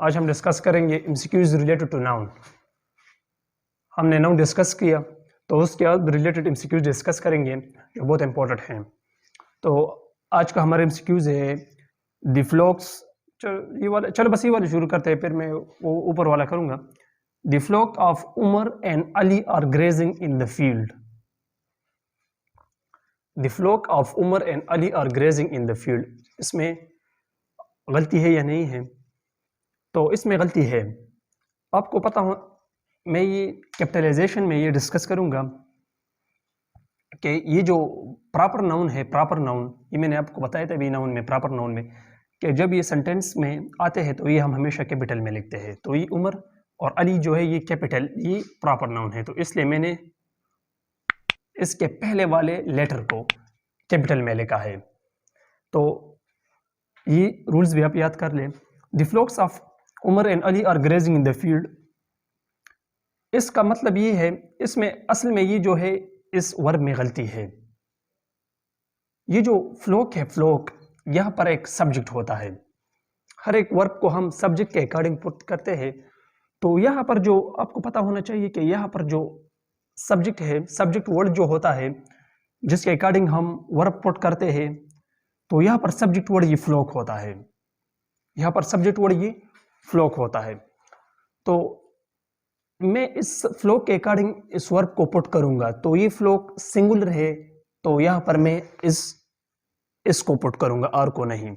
आज हम डिस्कस करेंगे एमसीक्यूज रिलेटेड टू नाउन। हमने नाउन डिस्कस किया तो उसके बाद रिलेटेड एमसीक्यूज डिस्कस करेंगे जो बहुत इंपॉर्टेंट हैं। तो आज का हमारा एमसीक्यूज है द फ्लॉक्स। चलो बस ये वाले शुरू करते हैं, फिर मैं वो ऊपर वाला करूँगा। The flock of Umar and Ali are grazing in the field. The flock of Umar and Ali are grazing in the field, इसमें गलती है या नहीं है? तो इसमें गलती है। आपको पता हो, मैं ये कैपिटलाइजेशन में ये डिस्कस करूंगा कि ये जो प्रॉपर नाउन है, प्रॉपर नाउन, ये मैंने आपको बताया था भी नाउन में, प्रॉपर नाउन में, कि जब ये सेंटेंस में आते हैं तो ये हम हमेशा कैपिटल में लिखते हैं। तो ये उमर और अली जो है ये कैपिटल, ये प्रॉपर नाउन है, तो इसलिए मैंने इसके पहले वाले लेटर को कैपिटल में लिखा है। तो ये रूल्स भी आप याद कर लें। The flocks of Umar and Ali are grazing in the field, इसका मतलब ये है, इसमें असल में ये जो है इस वर्ब में गलती है। ये जो फ्लॉक है, फ्लॉक, यहाँ पर एक सब्जेक्ट होता है। हर एक वर्ब को हम सब्जेक्ट के अकॉर्डिंग पुट करते हैं। तो यहाँ पर जो आपको पता होना चाहिए कि यहाँ पर जो सब्जेक्ट है, सब्जेक्ट वर्ड जो होता है जिसके अकॉर्डिंग हम वर्ब पुट करते हैं, तो यहाँ पर सब्जेक्ट वर्ड ये फ्लॉक होता है। यहाँ पर सब्जेक्ट वर्ड ये फ्लॉक होता है। तो मैं इस फ्लॉक के अकॉर्डिंग इस वर्ब को पुट करूंगा, तो ये फ्लॉक सिंगुलर है, तो यहाँ पर मैं इसको पुट करूंगा, आर को नहीं।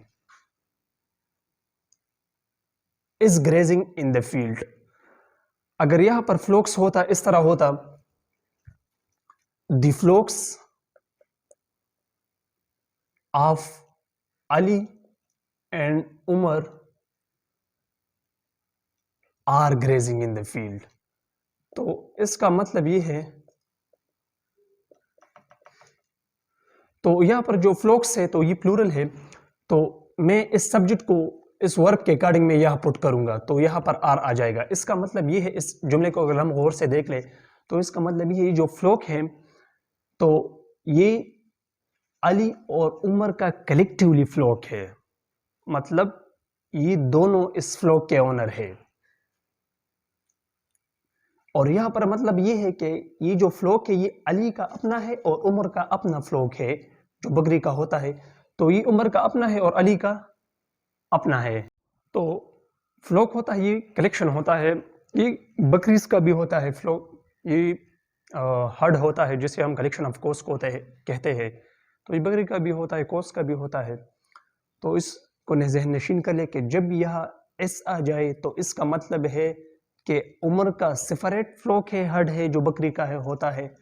Is grazing in the field, अगर यहाँ पर फ्लॉक्स होता, इस तरह होता, the flocks of Ali and Umar are grazing in the field, तो इसका मतलब ये है, तो यहाँ पर जो फ्लॉक्स है तो ये प्लूरल है, तो मैं इस सब्जेक्ट को इस वर्ब के अकॉर्डिंग में यहाँ पुट करूंगा, तो यहाँ पर आर आ जाएगा। इसका मतलब ये है, इस जुमले को अगर हम गौर से देख ले तो इसका मतलब ये जो फ्लॉक है, तो ये अली और उमर का कलेक्टिवली फ्लॉक है, मतलब ये दोनों इस फ्लॉक के ओनर है। और यहाँ पर मतलब ये है कि ये जो फ्लॉक है ये अली का अपना है और उमर का अपना फ्लॉक है, जो बकरी का होता है, तो ये उमर का अपना है और अली का अपना है। तो फ्लॉक होता है, ये कलेक्शन होता है, ये बकरीज का भी होता है फ्लॉक, ये हर्ड होता है जिसे हम कलेक्शन ऑफ कोस को कहते हैं, तो ये बकरी का भी होता है, कोस का भी होता है। तो इसको ज़हन नशीन कर ले कि जब यह एस आ जाए तो इसका मतलब है कि उमर का सेपरेट फ्लॉक है, हर्ड है, जो बकरी का है होता है,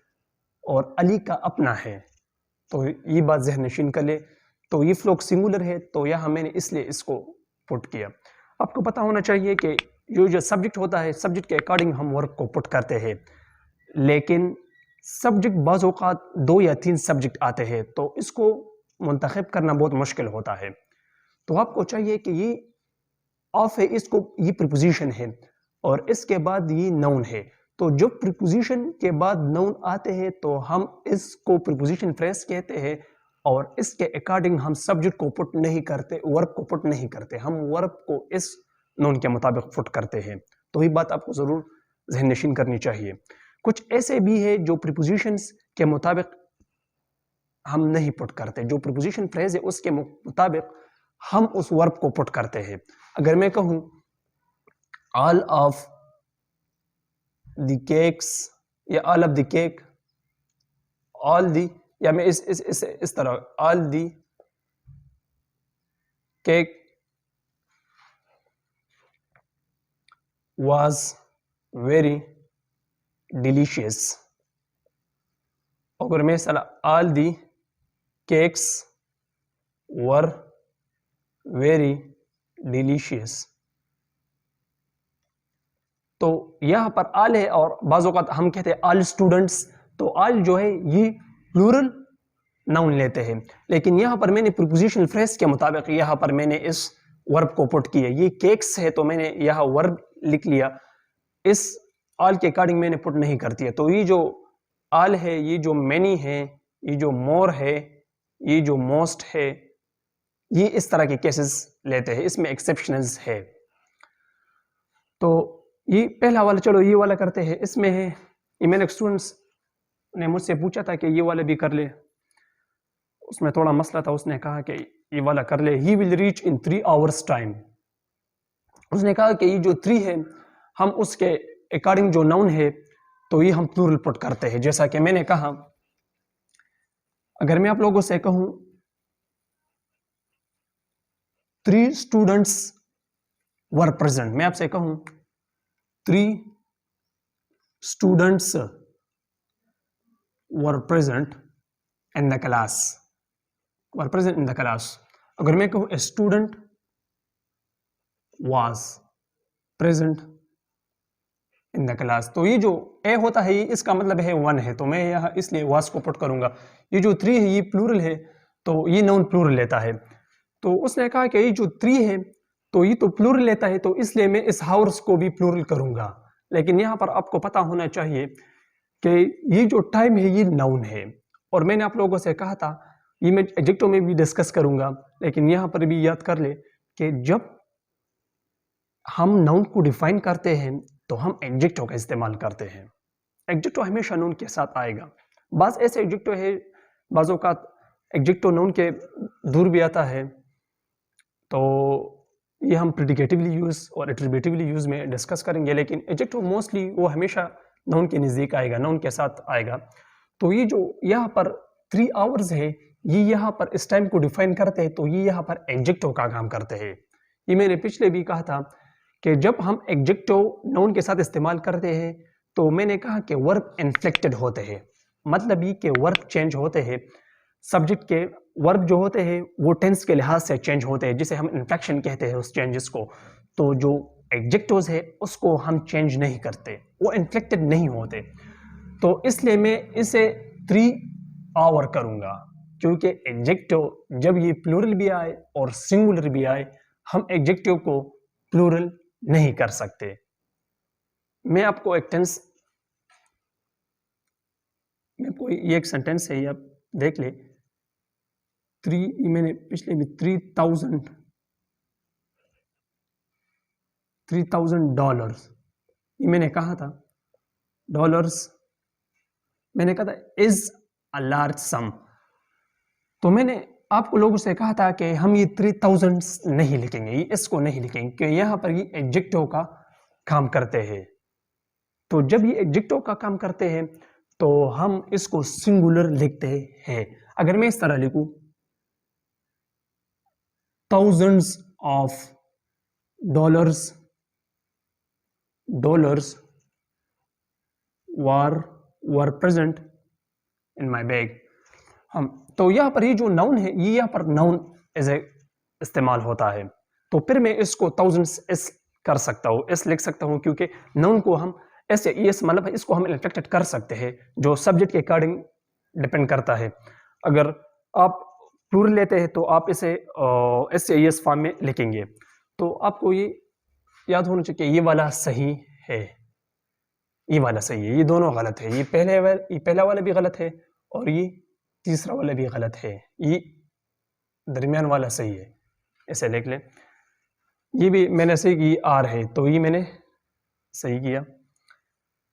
और अली का अपना है। तो ये बात ज़हन नशीन कर ले। तो ये फ्लॉक सिंगुलर है, तो यहाँ मैंने इसलिए इसको पुट किया। आपको पता होना चाहिए कि जो सब्जेक्ट होता है, सब्जेक्ट के अकॉर्डिंग हम वर्ब को पुट करते हैं, लेकिन सब्जेक्ट बाज़ औक़ात 2 या 3 सब्जेक्ट आते हैं, तो इसको मुंतखब करना बहुत मुश्किल होता है। तो आपको चाहिए कि ये ऑफ है, इसको ये प्रीपोजिशन है और इसके बाद ये नाउन है। तो जो प्रीपोजिशन के बाद नाउन आते हैं तो हम इसको प्रीपोजिशन फ्रेज कहते हैं, और इसके अकॉर्डिंग हम सब्जेक्ट को पुट नहीं करते, वर्ब को पुट नहीं करते, हम वर्ब को इस नाउन के मुताबिक पुट करते हैं। तो ये बात आपको ज़रूर ज़हन नशीन करनी चाहिए। कुछ ऐसे भी है जो प्रीपोजिशंस के मुताबिक हम नहीं पुट करते, जो प्रीपोजिशन फ्रेज है उसके मुताबिक हम उस वर्ब को पुट करते हैं। अगर मैं कहूँ ऑल ऑफ द केक्स या all of the cake, all the, या मैं इस तरह all the cake was very delicious, अगर मैं all the cakes were very delicious, तो यहाँ पर आल है और बाज़ों का हम कहते हैं आल स्टूडेंट्स, तो आल जो है ये प्लूरल नाउन लेते हैं, लेकिन यहाँ पर मैंने प्रीपोजिशनल फ्रेज के मुताबिक यहाँ पर मैंने इस वर्ब को पुट किया। ये केक्स है तो मैंने यहाँ वर्ब लिख लिया, इस आल के अकॉर्डिंग मैंने पुट नहीं करती है। तो ये जो आल है, ये जो मैनी है, ये जो मोर है, ये जो मोस्ट है, ये इस तरह के केसेस लेते हैं, इसमें एक्सेप्शनल्स है। तो ये पहला वाला, चलो ये वाला करते हैं। इसमें है, ये मैंने स्टूडेंट्स ने मुझसे पूछा था कि ये वाला भी कर ले, उसमें थोड़ा मसला था, उसने कहा कि ये वाला कर ले। He will reach in 3 hours time. उसने कहा कि ये जो 3 है, हम उसके अकॉर्डिंग जो नाउन है तो ये हम प्लूरल पुट करते हैं। जैसा कि मैंने कहा, अगर मैं आप लोगों से कहूं 3 स्टूडेंट्स वर प्रेजेंट, मैं आपसे कहूं 3 students were present in the class, were present in the class. अगर मैं कहूं a student was present in the class, तो ये जो ए होता है ये इसका मतलब है 1 है, तो मैं यहाँ इसलिए was को पुट करूंगा। ये जो 3 है ये प्लूरल है, तो ये नाउन प्लूरल लेता है। तो उसने कहा कि ये जो 3 है तो ये तो प्लूरल लेता है, तो इसलिए मैं इस हाउस को भी प्लूरल करूंगा। लेकिन यहाँ पर आपको पता होना चाहिए कि ये जो टाइम है ये नाउन है, और मैंने आप लोगों से कहा था ये मैं एडजेक्टिव में भी डिस्कस करूंगा, लेकिन यहाँ पर भी याद कर ले कि जब हम नाउन को डिफाइन करते हैं तो हम एडजेक्टिव का इस्तेमाल करते हैं। एडजेक्टिव हमेशा नाउन के साथ आएगा। बाज़ ऐसे एडजेक्टिव है, बाज़ों का एडजेक्टिव नाउन के दूर भी आता है, तो ये हम प्रेडिकेटिवली यूज़ और एट्रीब्यूटिवली यूज़ में डिस्कस करेंगे। लेकिन एडजेक्टिव मोस्टली वो हमेशा नाउन के नज़दीक आएगा, नाउन के साथ आएगा। तो ये जो यहाँ पर 3 hours है, ये यहाँ पर इस टाइम को डिफाइन करते हैं, तो ये यहाँ पर एडजेक्टिव का काम करते हैं। ये मैंने पिछले भी कहा था कि जब हम एडजेक्टिव नाउन के साथ इस्तेमाल करते हैं तो मैंने कहा कि वर्ब इन्फ्लेक्टेड होते हैं, मतलब ये कि वर्ब चेंज होते हैं। सब्जेक्ट के वर्ब जो होते हैं वो टेंस के लिहाज से चेंज होते हैं, जिसे हम इन्फ्लेक्शन कहते हैं उस चेंजेस को। तो जो एडजेक्टिव्स है उसको हम चेंज नहीं करते, वो इन्फ्लेक्टेड नहीं होते। तो इसलिए मैं इसे 3 hour करूँगा, क्योंकि एडजेक्टिव जब ये प्लूरल भी आए और सिंगुलर भी आए, हम एडजेक्टिव को प्लूरल नहीं कर सकते। मैं आपको एक टेंस, ये एक सेंटेंस है, ये आप देख ले। 3, ये मैंने पिछले भी $3,000 ये मैंने कहा था, डॉलर्स मैंने कहा था इज अ लार्ज सम। तो मैंने आपको लोगों से कहा था कि हम ये 3000 नहीं लिखेंगे, ये इसको नहीं लिखेंगे, क्योंकि यहाँ पर ये एडजेक्टिव का काम करते हैं। तो जब ये एडजेक्टिव का काम करते हैं तो हम इसको सिंगुलर लिखते हैं। अगर मैं इस तरह लिखूं, thousands of dollars were present in my bag, हम तो यहाँ पर ये जो नाउन है ये यहाँ पर नाउन एज ए इस्तेमाल होता है। तो फिर मैं इसको thousands एस कर सकता हूँ, एस लिख सकता हूँ, क्योंकि नाउन को हम एस या एस मतलब इसको हम इन्फ्लेक्टेड कर सकते हैं, जो सब्जेक्ट के अकॉर्डिंग डिपेंड करता है। अगर आप प्लूरल लेते हैं तो आप इसे एस या एस फॉर्म में लिखेंगे। तो आपको ये याद होना चाहिए कि ये वाला सही है, ये वाला सही है, ये दोनों गलत है। ये पहला वाला भी गलत है और ये तीसरा वाला भी गलत है, ये दरमियान वाला सही है, ऐसे लिख लें। ये भी मैंने सही की, आर है, तो ये मैंने सही किया।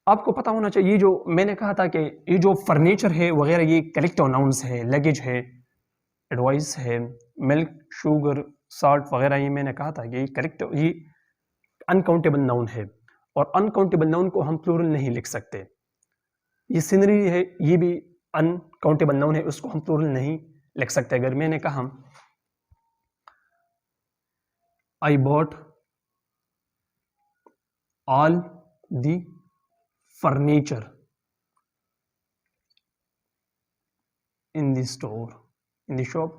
आपको पता होना चाहिए, ये जो मैंने कहा था कि ये जो फर्नीचर है वगैरह ये कलेक्टिव नाउन्स है, लगेज है, एडवाइस है, मिल्क, शुगर, साल्ट वगैरह, ये मैंने कहा था कि कलेक्टिव, ये अनकाउंटेबल नाउन है, और अनकाउंटेबल नाउन को हम प्लूरल नहीं लिख सकते। ये सीनरी है, ये भी अनकाउंटेबल नाउन है, उसको हम प्लूरल नहीं लिख सकते। अगर मैंने कहा I bought all the furniture in the store, in the shop,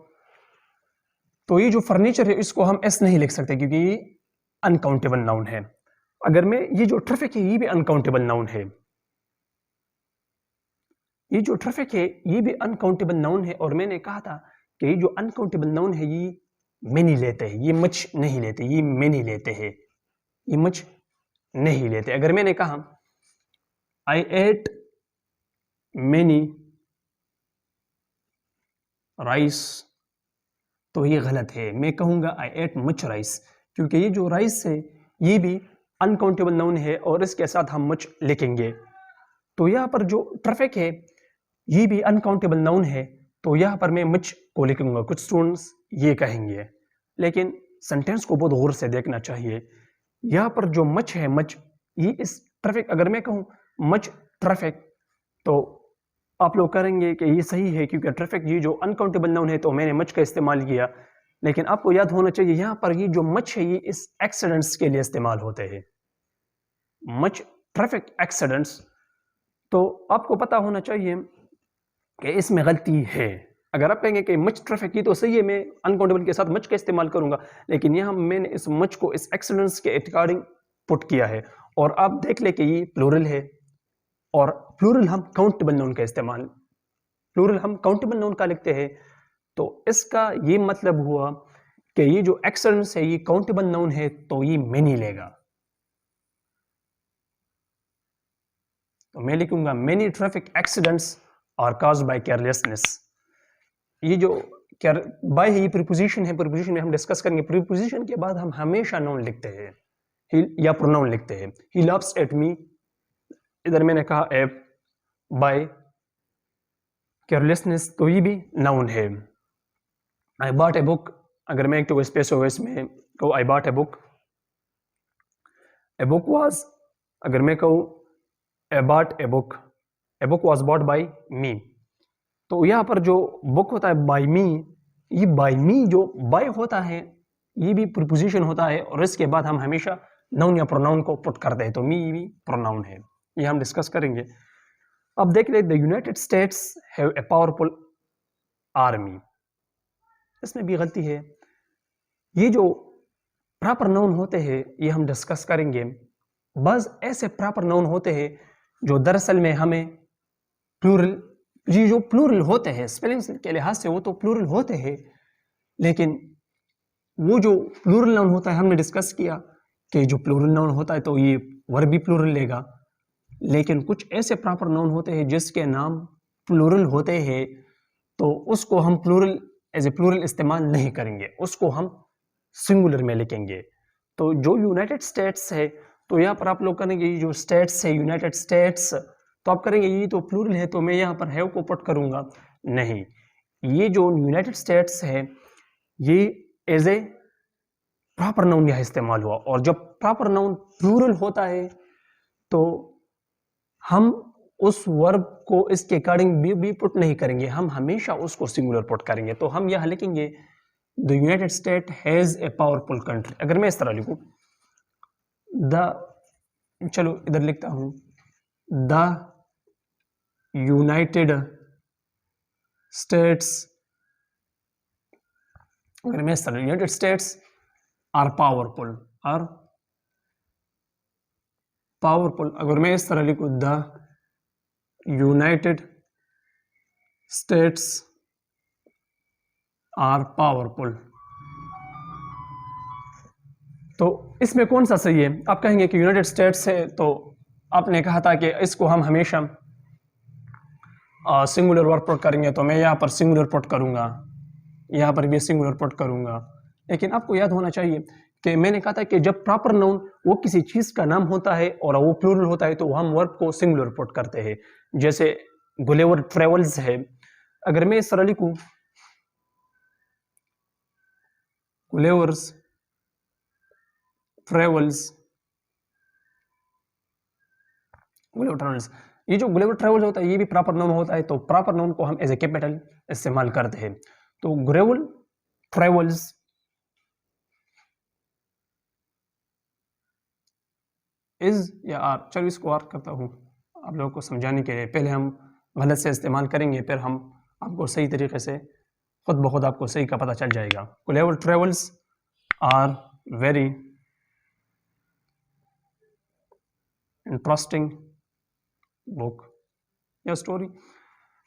तो ये जो फर्नीचर है इसको हम एस नहीं लिख सकते क्योंकि ये अनकाउंटेबल नाउन है। अगर मैं ये जो ट्रैफिक है ये भी अनकाउंटेबल नाउन है, ये जो ट्रैफिक है ये भी अनकाउंटेबल नाउन है, और मैंने कहा था कि ये जो अनकाउंटेबल नाउन है ये मैनी लेते हैं, ये मच नहीं लेते, ये मैनी लेते हैं, ये मच नहीं लेते। अगर मैंने कहा आई एट मैनी राइस, तो ये गलत है। मैं कहूंगा आई एट मच राइस, क्योंकि ये जो राइस है ये भी अनकाउंटेबल नाउन है और इसके साथ हम मच लिखेंगे। तो यहाँ पर जो ट्रैफिक है ये भी अनकाउंटेबल नाउन है, तो यहाँ पर मैं मच को लिखूंगा। कुछ स्टूडेंट्स ये कहेंगे, लेकिन सेंटेंस को बहुत गौर से देखना चाहिए। यहाँ पर जो मच है, मच ये इस ट्रैफिक, अगर मैं कहूँ मच ट्रैफिक तो आप लोग करेंगे कि ये सही है क्योंकि ट्रैफिक ये जो अनकाउंटेबल नाउन है तो मैंने मच का इस्तेमाल किया। लेकिन आपको याद होना चाहिए यहाँ पर ये जो मच है ये इस एक्सीडेंट्स के लिए इस्तेमाल होते हैं, मच ट्रैफिक एक्सीडेंट्स। तो आपको पता होना चाहिए कि इसमें गलती है। अगर आप कहेंगे कि मच ट्रैफिक की तो सही है, मैं अनकाउंटेबल के साथ मच का इस्तेमाल करूंगा, लेकिन यहाँ मैंने इस मच को इस एक्सीडेंट्स के अकॉर्डिंग पुट किया है। और आप देख ले कि ये प्लूरल है और प्लूरल हम काउंटेबल नाउन का इस्तेमाल, प्लूरल हम काउंटेबल नाउन का लिखते हैं। तो इसका ये मतलब हुआ कि ये जो एक्सीडेंट्स है ये काउंटेबल नाउन है, तो ये मैनी लेगा। तो मैं लिखूंगा many traffic accidents are caused by carelessness. ये जो बाय है ये प्रीपोजिशन है, प्रीपोजिशन में हम डिस्कस करेंगे। प्रीपोजिशन के बाद हम हमेशा नाउन लिखते हैं या प्रोनाउन लिखते हैं। ही लव्स एट मी, इधर मैंने कहा एप, बाय केयरलेसनेस तो ये भी नाउन है। आई बॉट ए बुक, अगर मैं एक्टिव स्पेस हो इसमें कहूँ I bought a book, a book was, अगर मैं कहूँ a bought a book was bought by me. तो यहाँ पर जो बुक होता है बाय मी, ये बाय मी जो बाय होता है ये भी प्रीपोजिशन होता है और इसके बाद हम हमेशा नाउन या प्रोनाउन को पुट करते हैं। तो मी भी प्रोनाउन है, ये हम डिस्कस करेंगे। अब देख ले, the United states have a powerful army, इसमें भी गलती है। ये जो प्रॉपर नाउन होते हैं ये हम डिस्कस करेंगे। बस ऐसे प्रॉपर नाउन होते हैं जो दरअसल में हमें प्लूरल, ये जो प्लूरल होते हैं स्पेलिंग के लिहाज से वो तो प्लूरल होते हैं, लेकिन वो जो प्लूरल नाउन होता है हमने डिस्कस किया कि जो प्लूरल नाउन होता है तो ये वर्ब भी प्लूरल लेगा। लेकिन कुछ ऐसे प्रॉपर नाउन होते हैं जिसके नाम प्लूरल होते हैं, तो उसको हम प्लूरल एज ए प्लूरल इस्तेमाल नहीं करेंगे, उसको हम सिंगुलर में लिखेंगे। तो जो यूनाइटेड स्टेट्स है, तो यहाँ पर आप लोग करेंगे ये जो स्टेट्स है यूनाइटेड स्टेट्स, तो आप करेंगे ये तो प्लूरल है तो मैं यहाँ पर हैव को पुट करूंगा, नहीं, ये जो यूनाइटेड स्टेट्स है ये एज ए प्रॉपर नाउन यहाँ इस्तेमाल हुआ। और जब प्रॉपर नाउन प्लूरल होता है तो हम उस वर्ब को इसके अकॉर्डिंग भी पुट नहीं करेंगे, हम हमेशा उसको सिंगुलर पुट करेंगे। तो हम यहाँ लिखेंगे the United state has a powerful country. अगर मैं इस तरह लिखूं द, चलो इधर लिखता हूं, द यूनाइटेड स्टेट्स, अगर मैं इस तरह United States are powerful, are powerful, अगर मैं इस तरह लिखूं the United States are powerful, तो इसमें कौन सा सही है? आप कहेंगे कि यूनाइटेड स्टेट्स है, तो आपने कहा था कि इसको हम हमेशा सिंगुलर वर्ब पुट करेंगे, तो मैं यहाँ पर सिंगुलर पुट करूंगा, यहाँ पर भी सिंगुलर पुट करूंगा। लेकिन आपको याद होना चाहिए कि मैंने कहा था कि जब प्रॉपर नाउन वो किसी चीज का नाम होता है और वो प्लूरल होता है तो हम वर्ब को सिंगुलर पुट करते हैं। जैसे गुलेवर ट्रेवल्स है, अगर मैं इस तरह लिखूं गुलेवर्स ट्रेवल्स, गुलेवर ट्रेवल्स, ये जो गुलेवर ट्रेवल्स होता है ये भी प्रॉपर नाउन होता है, तो प्रॉपर नाउन को हम एज ए कैपिटल इस्तेमाल करते हैं। तो गुलेवर ट्रेवल्स इज या आर, चलो इसको आर करता हूँ आप लोगों को समझाने के लिए। पहले हम गलत से इस्तेमाल करेंगे, फिर हम आपको सही तरीके से खुद ब खुद आपको सही का पता चल जाएगा। Gulliver travels are very interesting book या स्टोरी।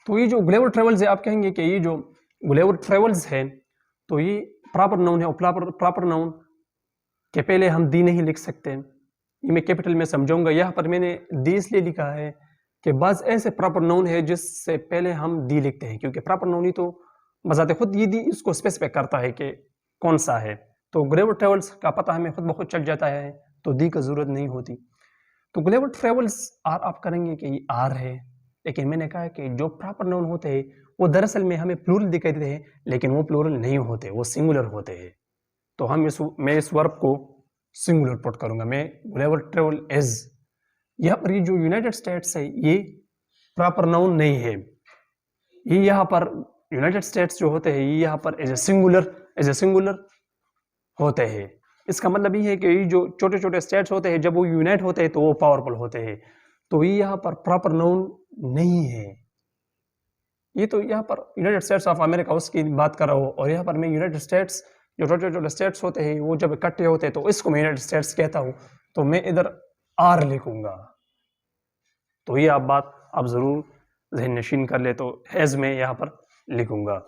तो ये जो गुलेवर ट्रेवल्स है, आप कहेंगे कि ये जो गुलेवर ट्रेवल्स है तो ये प्रॉपर नाउन है, और प्रॉपर नाउन के पहले हम दी नहीं लिख सकते, ये मैं कैपिटल में समझाऊंगा। यहाँ पर मैंने दी इसलिए लिखा है कि बस ऐसे प्रॉपर नाउन है जिससे पहले हम दी लिखते हैं, क्योंकि प्रॉपर नाउन ही तो बजाते खुद ये दी इसको स्पेसिफाई करता है कि कौन सा है। तो गुलेवर ट्रेवल्स का पता हमें खुद ब खुद चल जाता है, तो दी का ज़रूरत नहीं होती। तो गुलिवर ट्रेवल्स आर आप करेंगे कि ये आर है, लेकिन मैंने कहा कि जो प्रॉपर नाउन होते हैं वो दरअसल में हमें प्लूरल दिखाई देते हैं, लेकिन वो प्लूरल नहीं होते, वो सिंगुलर होते हैं। तो मैं इस वर्ब को सिंगुलर पुट करूंगा, मैं गुलिवर ट्रेवल एज। यहाँ पर ये जो यूनाइटेड स्टेट्स है ये प्रॉपर नाउन नहीं है, ये यहाँ पर यूनाइटेड स्टेट्स जो होते हैं ये यहाँ पर एज ए सिंगुलर होते हैं। इसका मतलब ये है कि ये जो छोटे छोटे स्टेट्स होते हैं जब वो यूनाइट होते हैं तो वो पावरफुल होते हैं। तो ये यहाँ पर प्रॉपर नाउन नहीं है, ये तो यहाँ पर यूनाइटेड स्टेट्स ऑफ अमेरिका उसकी बात कर रहा हूँ, और यहाँ पर मैं यूनाइटेड स्टेट्स जो छोटे छोटे स्टेट्स होते हैं वो जब इकट्ठे होते हैं तो इसको मैं यूनाइटेड स्टेट्स कहता हूँ। तो मैं इधर आर लिखूंगा। तो ये बात आप जरूर ज़हन नशीन कर ले, तो हैज़ में यहाँ पर लिखूंगा।